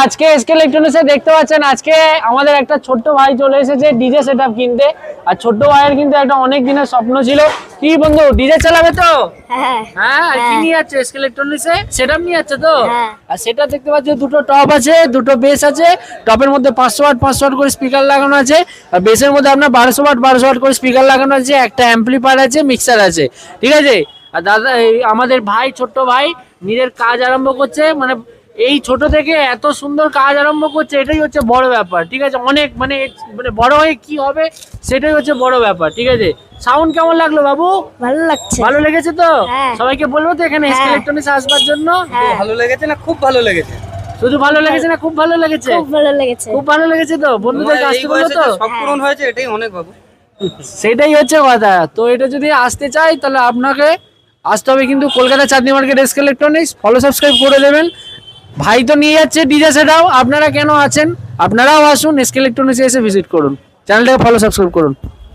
আজকে এসকে ইলেকট্রনিক্সে দেখতে পাচ্ছেন আজকে আমাদের একটা ছোট্ট ভাই চলে এসেছে ডিজে সেটআপ কিনতে। আর ছোট্ট ভাইয়ের কিন্তু একটা অনেক দিনের স্বপ্ন ছিল, কি বন্ধু ডিজে চালাবে তো? হ্যাঁ আর কি নিয়ে যাচ্ছে এসকে ইলেকট্রনিক্সে? সেটআপ নিয়ে যাচ্ছে তো? আর সেটা দেখতে পাচ্ছ দুটো টপ আছে, দুটো বেস আছে। টপের মধ্যে 500 ওয়াট 500 ওয়াট করে স্পিকার লাগানো আছে, আর বেসের মধ্যে আপনার 1200 ওয়াট 1200 ওয়াট করে স্পিকার লাগানো আছে, একটা অ্যাম্পলিফায়ার আছে, মিক্সার আছে, ঠিক আছে। আর দাদা আমাদের ভাই ছোট্ট ভাই নিজের কাজ আরম্ভ করছে, মানে এই ছোট থেকে এত সুন্দর কাজ আরম্ভ করছে, এটাই হচ্ছে বড় ব্যাপার, ঠিক আছে। অনেক মানে বড় হয়ে কি হবে সেটাই হচ্ছে বড় ব্যাপার, ঠিক আছে। সাউন্ড কেমন লাগলো বাবু? ভালো লাগছে। ভালো লেগেছে তো? সবাইকে বলবো তো এখানে এসকে ইলেকট্রনিক্স আসবার জন্য? ভালো লেগেছে না খুব ভালো লেগেছে? শুধু ভালো লেগেছে না খুব ভালো লেগেছে? খুব ভালো লেগেছে। খুব ভালো লেগেছে তো? বন্ধুদেরকে আসতে বললো তো? সব পূরণ হয়েছে, এটাই অনেক বাবু। সেটাই হচ্ছে কথা। তো এটা যদি আসতে চাই তাহলে আপনাকে আসতে হবে কিন্তু Kolkata Chandni market SK electronics. Follow subscribe করে দেবেন। ভাই তো নিয়ে যাচ্ছে ডিজে সেটাও, আপনারা কেন আছেন? আপনারাও আসুন এসকে ইলেকট্রনিক্সে এসে ভিজিট করুন, চ্যানেলটাকে ফলো সাবস্ক্রাইব করুন।